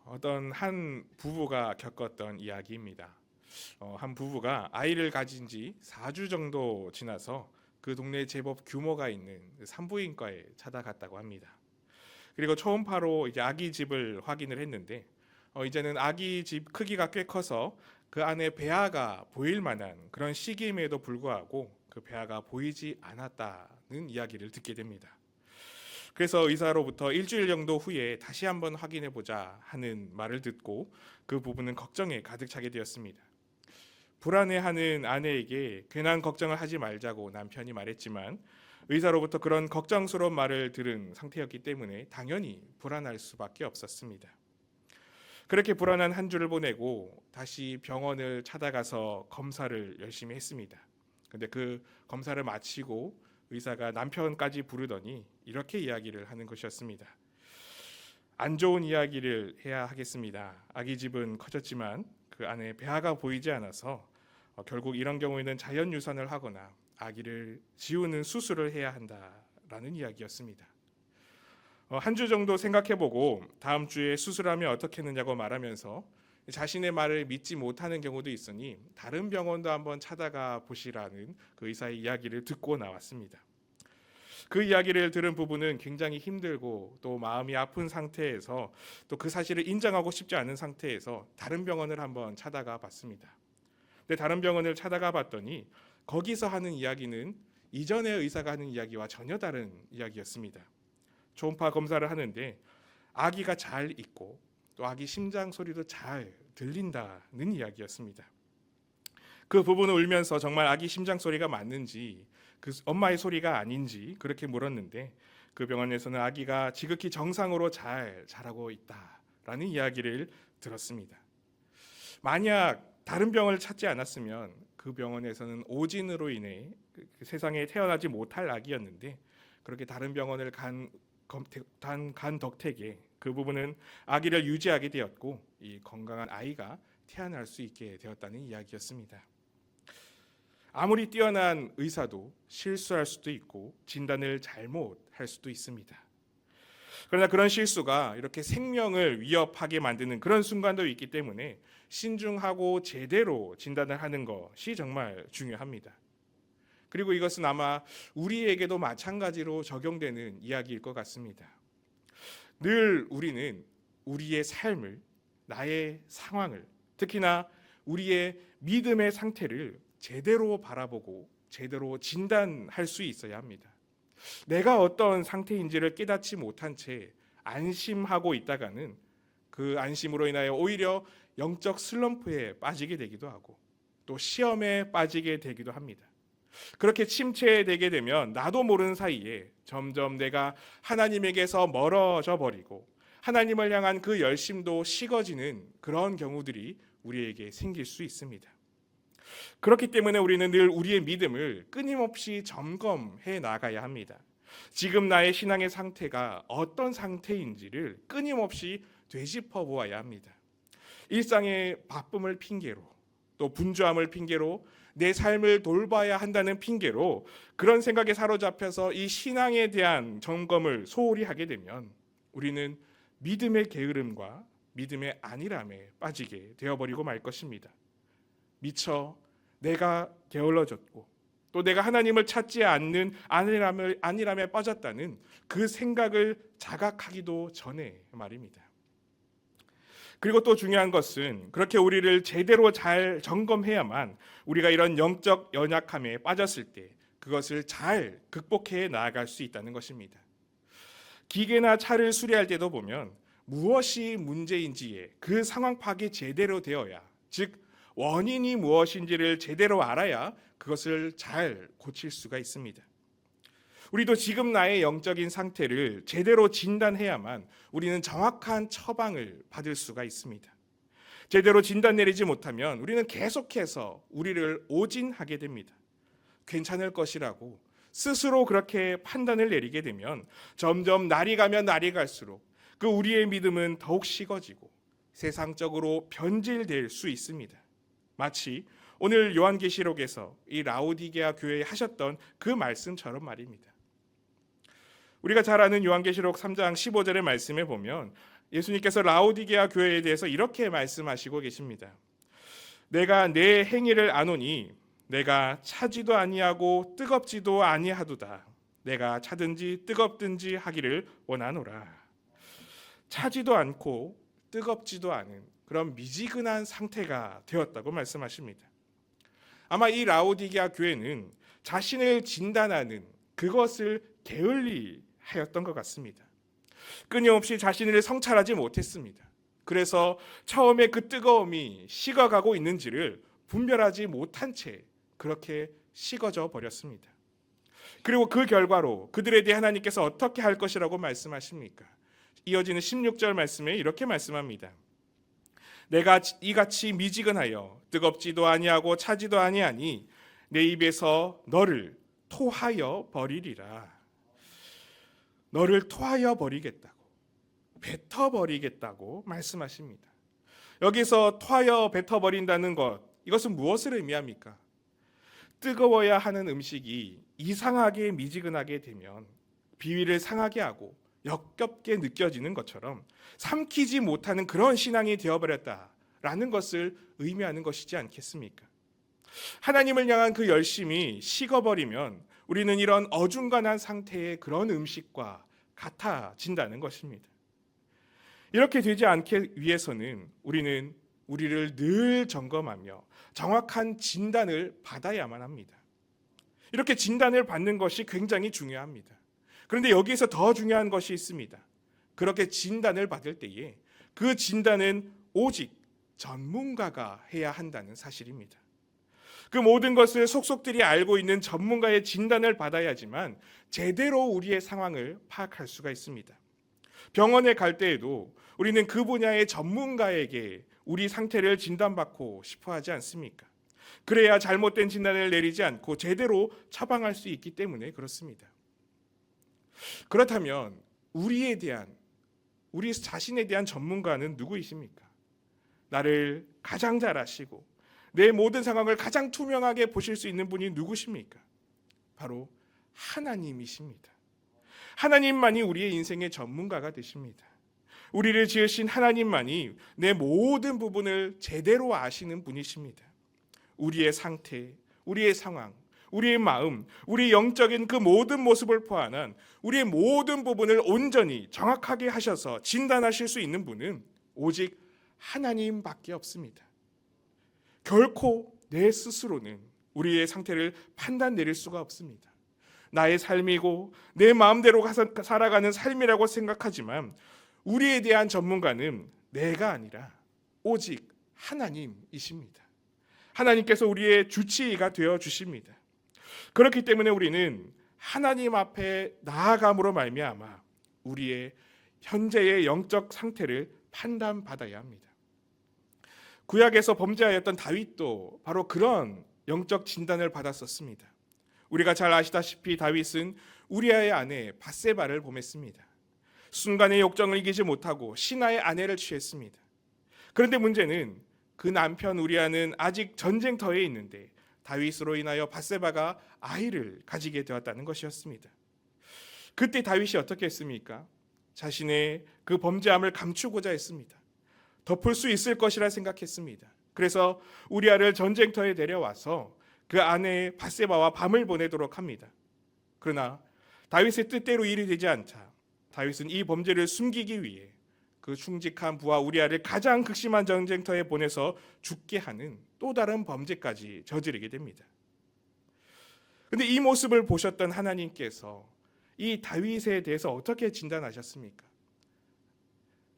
어떤 한 부부가 겪었던 이야기입니다. 한 부부가 아이를 가진 지 4주 정도 지나서 그 동네에 제법 규모가 있는 산부인과에 찾아갔다고 합니다. 그리고 초음파로 이제 아기 집을 확인을 했는데 이제는 아기 집 크기가 꽤 커서 그 안에 배아가 보일 만한 그런 시기임에도 불구하고 그 배아가 보이지 않았다는 이야기를 듣게 됩니다. 그래서 의사로부터 일주일 정도 후에 다시 한번 확인해 보자 하는 말을 듣고 그 부부는 걱정에 가득 차게 되었습니다. 불안해하는 아내에게 괜한 걱정을 하지 말자고 남편이 말했지만 의사로부터 그런 걱정스러운 말을 들은 상태였기 때문에 당연히 불안할 수밖에 없었습니다. 그렇게 불안한 한 주를 보내고 다시 병원을 찾아가서 검사를 열심히 했습니다. 근데 그 검사를 마치고 의사가 남편까지 부르더니 이렇게 이야기를 하는 것이었습니다. 안 좋은 이야기를 해야 하겠습니다. 아기 집은 커졌지만 그 안에 배아가 보이지 않아서 결국 이런 경우에는 자연 유산을 하거나 아기를 지우는 수술을 해야 한다라는 이야기였습니다. 한 주 정도 생각해보고 다음 주에 수술하면 어떻게 했느냐고 말하면서 자신의 말을 믿지 못하는 경우도 있으니 다른 병원도 한번 찾아가 보시라는 그 의사의 이야기를 듣고 나왔습니다. 그 이야기를 들은 부부는 굉장히 힘들고 또 마음이 아픈 상태에서 또 그 사실을 인정하고 싶지 않은 상태에서 다른 병원을 한번 찾아가 봤습니다. 근데 다른 병원을 찾아가 봤더니 거기서 하는 이야기는 이전에 의사가 하는 이야기와 전혀 다른 이야기였습니다. 초음파 검사를 하는데 아기가 잘 있고 또 아기 심장 소리도 잘 들린다는 이야기였습니다. 그 부부는 울면서 정말 아기 심장 소리가 맞는지 그 엄마의 소리가 아닌지 그렇게 물었는데 그 병원에서는 아기가 지극히 정상으로 잘 자라고 있다라는 이야기를 들었습니다. 만약 다른 병원을 찾지 않았으면 그 병원에서는 오진으로 인해 세상에 태어나지 못할 아기였는데 그렇게 다른 병원을 간 덕택에 그 부분은 아기를 유지하게 되었고 이 건강한 아이가 태어날 수 있게 되었다는 이야기였습니다. 아무리 뛰어난 의사도 실수할 수도 있고 진단을 잘못할 수도 있습니다. 그러나 그런 실수가 이렇게 생명을 위협하게 만드는 그런 순간도 있기 때문에 신중하고 제대로 진단을 하는 것이 정말 중요합니다. 그리고 이것은 아마 우리에게도 마찬가지로 적용되는 이야기일 것 같습니다. 늘 우리는 우리의 삶을, 나의 상황을, 특히나 우리의 믿음의 상태를 제대로 바라보고 제대로 진단할 수 있어야 합니다. 내가 어떤 상태인지를 깨닫지 못한 채 안심하고 있다가는 그 안심으로 인하여 오히려 영적 슬럼프에 빠지게 되기도 하고 또 시험에 빠지게 되기도 합니다. 그렇게 침체되게 되면 나도 모르는 사이에 점점 내가 하나님에게서 멀어져 버리고 하나님을 향한 그 열심도 식어지는 그런 경우들이 우리에게 생길 수 있습니다. 그렇기 때문에 우리는 늘 우리의 믿음을 끊임없이 점검해 나가야 합니다. 지금 나의 신앙의 상태가 어떤 상태인지를 끊임없이 되짚어 보아야 합니다. 일상의 바쁨을 핑계로 또 분주함을 핑계로 내 삶을 돌봐야 한다는 핑계로 그런 생각에 사로잡혀서 이 신앙에 대한 점검을 소홀히 하게 되면 우리는 믿음의 게으름과 믿음의 안일함에 빠지게 되어버리고 말 것입니다. 미처 내가 게을러졌고 또 내가 하나님을 찾지 않는 안일함에 빠졌다는 그 생각을 자각하기도 전에 말입니다. 그리고 또 중요한 것은 그렇게 우리를 제대로 잘 점검해야만 우리가 이런 영적 연약함에 빠졌을 때 그것을 잘 극복해 나아갈 수 있다는 것입니다. 기계나 차를 수리할 때도 보면 무엇이 문제인지에 그 상황 파악이 제대로 되어야, 즉 원인이 무엇인지를 제대로 알아야 그것을 잘 고칠 수가 있습니다. 우리도 지금 나의 영적인 상태를 제대로 진단해야만 우리는 정확한 처방을 받을 수가 있습니다. 제대로 진단 내리지 못하면 우리는 계속해서 우리를 오진하게 됩니다. 괜찮을 것이라고 스스로 그렇게 판단을 내리게 되면 점점 날이 가면 날이 갈수록 그 우리의 믿음은 더욱 식어지고 세상적으로 변질될 수 있습니다. 마치 오늘 요한계시록에서 이 라오디게아 교회에 하셨던 그 말씀처럼 말입니다. 우리가 잘 아는 요한계시록 3장 15절의 말씀에 보면 예수님께서 라오디게아 교회에 대해서 이렇게 말씀하시고 계십니다. 내가 내 행위를 아노니 내가 차지도 아니하고 뜨겁지도 아니하도다. 내가 차든지 뜨겁든지 하기를 원하노라. 차지도 않고 뜨겁지도 않은 그런 미지근한 상태가 되었다고 말씀하십니다. 아마 이 라오디게아 교회는 자신을 진단하는 그것을 게을리하였던 것 같습니다. 끊임없이 자신을 성찰하지 못했습니다. 그래서 처음에 그 뜨거움이 식어가고 있는지를 분별하지 못한 채 그렇게 식어져 버렸습니다. 그리고 그 결과로 그들에 대해 하나님께서 어떻게 할 것이라고 말씀하십니까? 이어지는 16절 말씀에 이렇게 말씀합니다. 내가 이같이 미지근하여 뜨겁지도 아니하고 차지도 아니하니 내 입에서 너를 토하여 버리리라. 너를 토하여 버리겠다고, 뱉어버리겠다고 말씀하십니다. 여기서 토하여 뱉어버린다는 것, 이것은 무엇을 의미합니까? 뜨거워야 하는 음식이 이상하게 미지근하게 되면 비위를 상하게 하고 역겹게 느껴지는 것처럼 삼키지 못하는 그런 신앙이 되어버렸다라는 것을 의미하는 것이지 않겠습니까? 하나님을 향한 그 열심이 식어버리면 우리는 이런 어중간한 상태의 그런 음식과 같아진다는 것입니다. 이렇게 되지 않기 위해서는 우리는 우리를 늘 점검하며 정확한 진단을 받아야만 합니다. 이렇게 진단을 받는 것이 굉장히 중요합니다. 그런데 여기에서 더 중요한 것이 있습니다. 그렇게 진단을 받을 때에 그 진단은 오직 전문가가 해야 한다는 사실입니다. 그 모든 것을 속속들이 알고 있는 전문가의 진단을 받아야지만 제대로 우리의 상황을 파악할 수가 있습니다. 병원에 갈 때에도 우리는 그 분야의 전문가에게 우리 상태를 진단받고 싶어 하지 않습니까? 그래야 잘못된 진단을 내리지 않고 제대로 처방할 수 있기 때문에 그렇습니다. 그렇다면 우리 자신에 대한 전문가는 누구이십니까? 나를 가장 잘 아시고 내 모든 상황을 가장 투명하게 보실 수 있는 분이 누구십니까? 바로 하나님이십니다. 하나님만이 우리의 인생의 전문가가 되십니다. 우리를 지으신 하나님만이 내 모든 부분을 제대로 아시는 분이십니다. 우리의 상태, 우리의 상황, 우리의 마음, 우리의 영적인 그 모든 모습을 포함한 우리의 모든 부분을 온전히 정확하게 하셔서 진단하실 수 있는 분은 오직 하나님밖에 없습니다. 결코 내 스스로는 우리의 상태를 판단 내릴 수가 없습니다. 나의 삶이고 내 마음대로 살아가는 삶이라고 생각하지만 우리에 대한 전문가는 내가 아니라 오직 하나님이십니다. 하나님께서 우리의 주치의가 되어 주십니다. 그렇기 때문에 우리는 하나님 앞에 나아감으로 말미암아 우리의 현재의 영적 상태를 판단받아야 합니다. 구약에서 범죄하였던 다윗도 바로 그런 영적 진단을 받았었습니다. 우리가 잘 아시다시피 다윗은 우리아의 아내 밧세바를 범했습니다. 순간의 욕정을 이기지 못하고 신하의 아내를 취했습니다. 그런데 문제는 그 남편 우리아는 아직 전쟁터에 있는데 다윗으로 인하여 밧세바가 아이를 가지게 되었다는 것이었습니다. 그때 다윗이 어떻게 했습니까? 자신의 그 범죄함을 감추고자 했습니다. 덮을 수 있을 것이라 생각했습니다. 그래서 우리아를 전쟁터에 데려와서 그 아내 밧세바와 밤을 보내도록 합니다. 그러나 다윗의 뜻대로 일이 되지 않자 다윗은 이 범죄를 숨기기 위해 그 충직한 부하 우리아를 가장 극심한 전쟁터에 보내서 죽게 하는 또 다른 범죄까지 저지르게 됩니다. 그런데 이 모습을 보셨던 하나님께서 이 다윗에 대해서 어떻게 진단하셨습니까?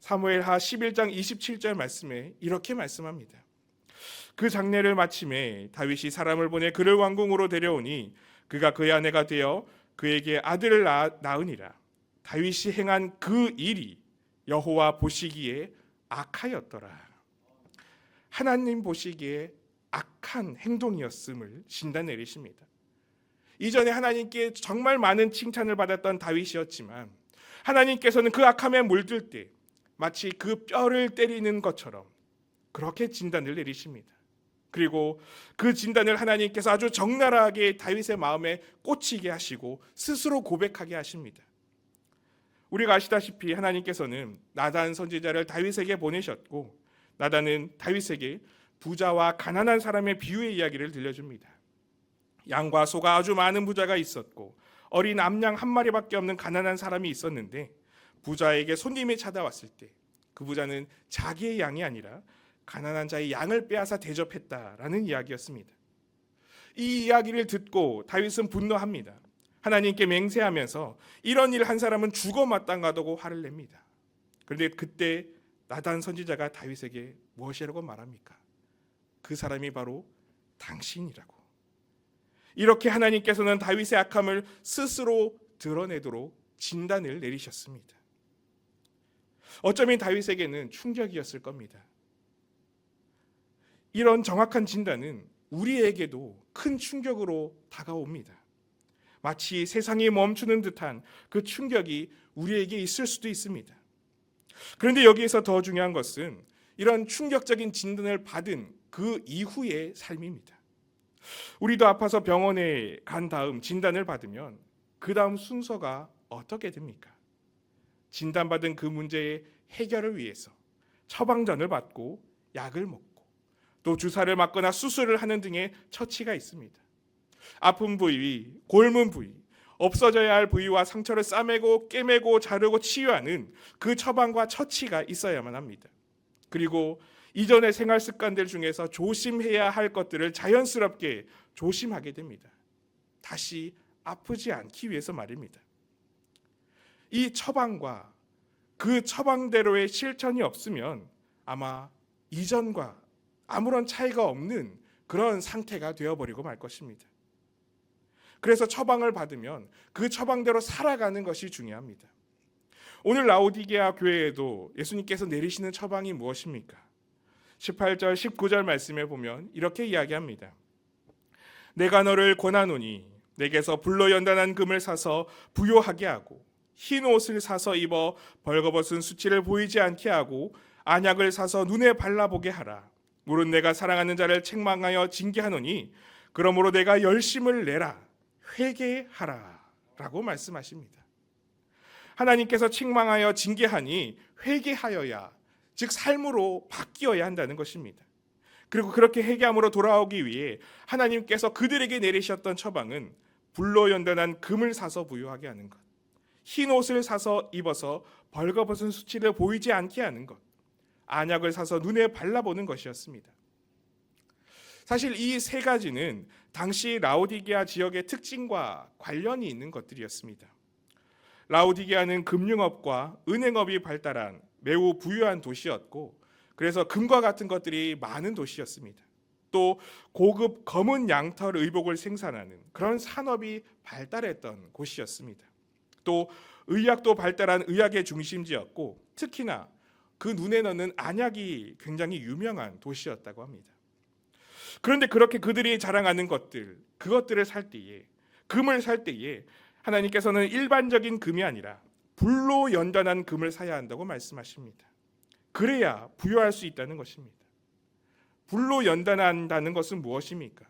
사무엘하 11장 27절 말씀에 이렇게 말씀합니다. 그 장례를 마침에 다윗이 사람을 보내 그를 왕궁으로 데려오니 그가 그의 아내가 되어 그에게 아들을 낳으니라. 다윗이 행한 그 일이 여호와 보시기에 악하였더라. 하나님 보시기에 악한 행동이었음을 진단 내리십니다. 이전에 하나님께 정말 많은 칭찬을 받았던 다윗이었지만 하나님께서는 그 악함에 물들 때 마치 그 뼈를 때리는 것처럼 그렇게 진단을 내리십니다. 그리고 그 진단을 하나님께서 아주 적나라하게 다윗의 마음에 꽂히게 하시고 스스로 고백하게 하십니다. 우리가 아시다시피 하나님께서는 나단 선지자를 다윗에게 보내셨고, 나단은 다윗에게 부자와 가난한 사람의 비유의 이야기를 들려줍니다. 양과 소가 아주 많은 부자가 있었고 어린 암양 한 마리밖에 없는 가난한 사람이 있었는데, 부자에게 손님이 찾아왔을 때 그 부자는 자기의 양이 아니라 가난한 자의 양을 빼앗아 대접했다라는 이야기였습니다. 이 이야기를 듣고 다윗은 분노합니다. 하나님께 맹세하면서 이런 일 한 사람은 죽어 마땅하다고 화를 냅니다. 그런데 그때 나단 선지자가 다윗에게 무엇이라고 말합니까? 그 사람이 바로 당신이라고. 이렇게 하나님께서는 다윗의 악함을 스스로 드러내도록 진단을 내리셨습니다. 어쩌면 다윗에게는 충격이었을 겁니다. 이런 정확한 진단은 우리에게도 큰 충격으로 다가옵니다. 마치 세상이 멈추는 듯한 그 충격이 우리에게 있을 수도 있습니다. 그런데 여기에서 더 중요한 것은 이런 충격적인 진단을 받은 그 이후의 삶입니다. 우리도 아파서 병원에 간 다음 진단을 받으면 그 다음 순서가 어떻게 됩니까? 진단받은 그 문제의 해결을 위해서 처방전을 받고 약을 먹고 또 주사를 맞거나 수술을 하는 등의 처치가 있습니다. 아픈 부위, 골문 부위, 없어져야 할 부위와 상처를 싸매고 꿰매고 자르고 치유하는 그 처방과 처치가 있어야만 합니다. 그리고 이전의 생활 습관들 중에서 조심해야 할 것들을 자연스럽게 조심하게 됩니다. 다시 아프지 않기 위해서 말입니다. 이 처방과 그 처방대로의 실천이 없으면 아마 이전과 아무런 차이가 없는 그런 상태가 되어버리고 말 것입니다. 그래서 처방을 받으면 그 처방대로 살아가는 것이 중요합니다. 오늘 라오디게아 교회에도 예수님께서 내리시는 처방이 무엇입니까? 18절 19절 말씀에 보면 이렇게 이야기합니다. 내가 너를 권하노니 내게서 불로 연단한 금을 사서 부요하게 하고 흰 옷을 사서 입어 벌거벗은 수치를 보이지 않게 하고 안약을 사서 눈에 발라보게 하라. 물은 내가 사랑하는 자를 책망하여 징계하노니 그러므로 내가 열심을 내라. 회개하라 라고 말씀하십니다. 하나님께서 책망하여 징계하니 회개하여야, 즉 삶으로 바뀌어야 한다는 것입니다. 그리고 그렇게 회개함으로 돌아오기 위해 하나님께서 그들에게 내리셨던 처방은 불로 연단한 금을 사서 부요하게 하는 것, 흰 옷을 사서 입어서 벌거벗은 수치를 보이지 않게 하는 것, 안약을 사서 눈에 발라보는 것이었습니다. 사실 이 세 가지는 당시 라오디게아 지역의 특징과 관련이 있는 것들이었습니다. 라오디게아는 금융업과 은행업이 발달한 매우 부유한 도시였고, 그래서 금과 같은 것들이 많은 도시였습니다. 또 고급 검은 양털 의복을 생산하는 그런 산업이 발달했던 곳이었습니다. 또 의학도 발달한 의학의 중심지였고, 특히나 그 눈에 넣는 안약이 굉장히 유명한 도시였다고 합니다. 그런데 그렇게 그들이 자랑하는 것들, 그것들을 살 때에, 금을 살 때에 하나님께서는 일반적인 금이 아니라 불로 연단한 금을 사야 한다고 말씀하십니다. 그래야 부여할 수 있다는 것입니다. 불로 연단한다는 것은 무엇입니까?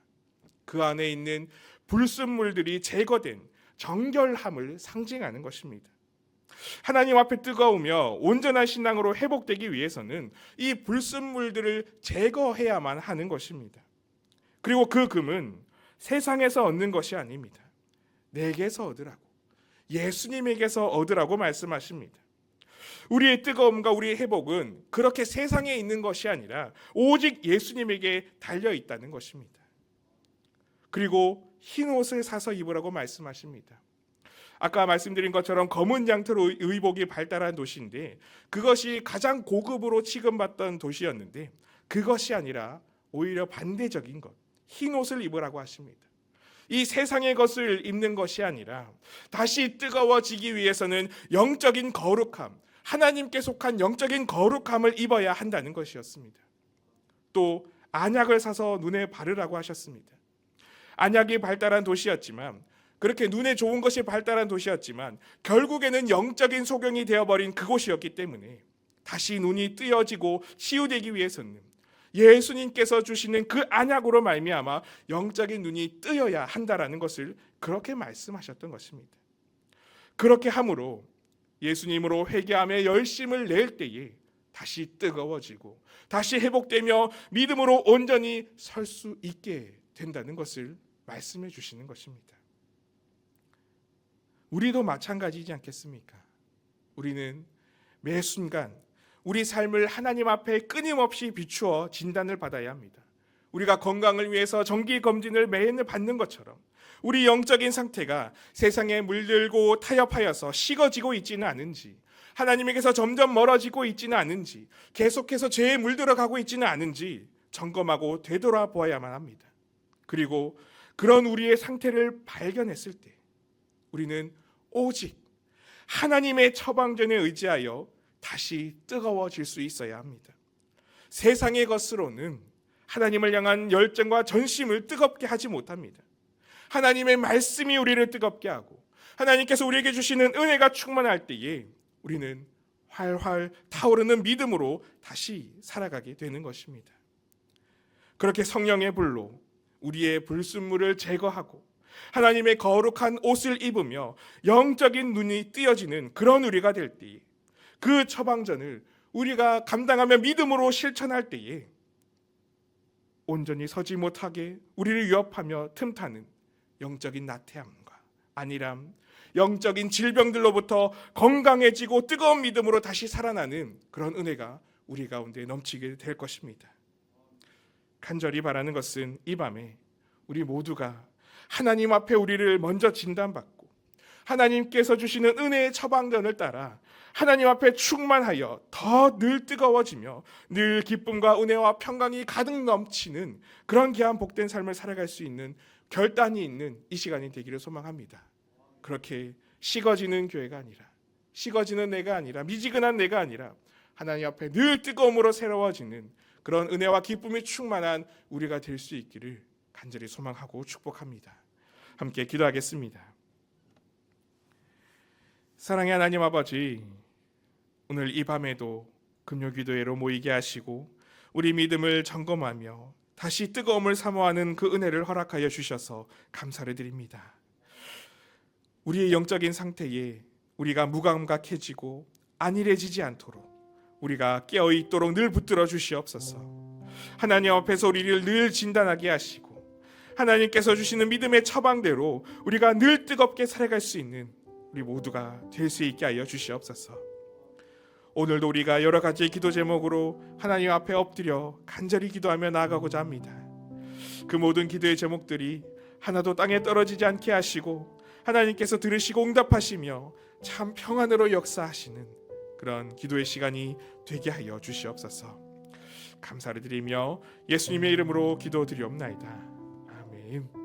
그 안에 있는 불순물들이 제거된 정결함을 상징하는 것입니다. 하나님 앞에 뜨거우며 온전한 신앙으로 회복되기 위해서는 이 불순물들을 제거해야만 하는 것입니다. 그리고 그 금은 세상에서 얻는 것이 아닙니다. 내게서 얻으라고, 예수님에게서 얻으라고 말씀하십니다. 우리의 뜨거움과 우리의 회복은 그렇게 세상에 있는 것이 아니라 오직 예수님에게 달려 있다는 것입니다. 그리고 흰 옷을 사서 입으라고 말씀하십니다. 아까 말씀드린 것처럼 검은 양털 의복이 발달한 도시인데, 그것이 가장 고급으로 취급받던 도시였는데, 그것이 아니라 오히려 반대적인 것, 흰 옷을 입으라고 하십니다. 이 세상의 것을 입는 것이 아니라 다시 뜨거워지기 위해서는 영적인 거룩함, 하나님께 속한 영적인 거룩함을 입어야 한다는 것이었습니다. 또 안약을 사서 눈에 바르라고 하셨습니다. 안약이 발달한 도시였지만, 그렇게 눈에 좋은 것이 발달한 도시였지만 결국에는 영적인 소경이 되어버린 그곳이었기 때문에 다시 눈이 뜨여지고 치유되기 위해서는 예수님께서 주시는 그 안약으로 말미암아 영적인 눈이 뜨여야 한다라는 것을 그렇게 말씀하셨던 것입니다. 그렇게 함으로 예수님으로 회개하며 열심을 낼 때에 다시 뜨거워지고 다시 회복되며 믿음으로 온전히 설 수 있게 된다는 것을 말씀해 주시는 것입니다. 우리도 마찬가지지 않겠습니까? 우리는 매 순간 우리 삶을 하나님 앞에 끊임없이 비추어 진단을 받아야 합니다. 우리가 건강을 위해서 정기 검진을 매일 받는 것처럼 우리 영적인 상태가 세상에 물들고 타협하여서 식어지고 있지는 않은지, 하나님에게서 점점 멀어지고 있지는 않은지, 계속해서 죄에 물들어가고 있지는 않은지 점검하고 되돌아보아야만 합니다. 그리고 그런 우리의 상태를 발견했을 때 우리는 오직 하나님의 처방전에 의지하여 다시 뜨거워질 수 있어야 합니다. 세상의 것으로는 하나님을 향한 열정과 전심을 뜨겁게 하지 못합니다. 하나님의 말씀이 우리를 뜨겁게 하고 하나님께서 우리에게 주시는 은혜가 충만할 때에 우리는 활활 타오르는 믿음으로 다시 살아가게 되는 것입니다. 그렇게 성령의 불로 우리의 불순물을 제거하고 하나님의 거룩한 옷을 입으며 영적인 눈이 띄어지는 그런 우리가 될 때에 그 처방전을 우리가 감당하며 믿음으로 실천할 때에 온전히 서지 못하게 우리를 위협하며 틈타는 영적인 나태함과 안일함, 영적인 질병들로부터 건강해지고 뜨거운 믿음으로 다시 살아나는 그런 은혜가 우리 가운데 넘치게 될 것입니다. 간절히 바라는 것은 이 밤에 우리 모두가 하나님 앞에 우리를 먼저 진단받고 하나님께서 주시는 은혜의 처방전을 따라 하나님 앞에 충만하여 더 늘 뜨거워지며 늘 기쁨과 은혜와 평강이 가득 넘치는 그런 귀한 복된 삶을 살아갈 수 있는 결단이 있는 이 시간이 되기를 소망합니다. 그렇게 식어지는 교회가 아니라, 식어지는 내가 아니라, 미지근한 내가 아니라 하나님 앞에 늘 뜨거움으로 새로워지는 그런 은혜와 기쁨이 충만한 우리가 될 수 있기를 간절히 소망하고 축복합니다. 함께 기도하겠습니다. 사랑의 하나님 아버지, 오늘 이 밤에도 금요기도회로 모이게 하시고 우리 믿음을 점검하며 다시 뜨거움을 사모하는 그 은혜를 허락하여 주셔서 감사를 드립니다. 우리의 영적인 상태에 우리가 무감각해지고 안일해지지 않도록 우리가 깨어있도록 늘 붙들어 주시옵소서. 하나님 앞에서 우리를 늘 진단하게 하시고 하나님께서 주시는 믿음의 처방대로 우리가 늘 뜨겁게 살아갈 수 있는 우리 모두가 될 수 있게 하여 주시옵소서. 오늘도 우리가 여러 가지 기도 제목으로 하나님 앞에 엎드려 간절히 기도하며 나아가고자 합니다. 그 모든 기도의 제목들이 하나도 땅에 떨어지지 않게 하시고 하나님께서 들으시고 응답하시며 참 평안으로 역사하시는 그런 기도의 시간이 되게 하여 주시옵소서. 감사를 드리며 예수님의 이름으로 기도드리옵나이다. 아멘.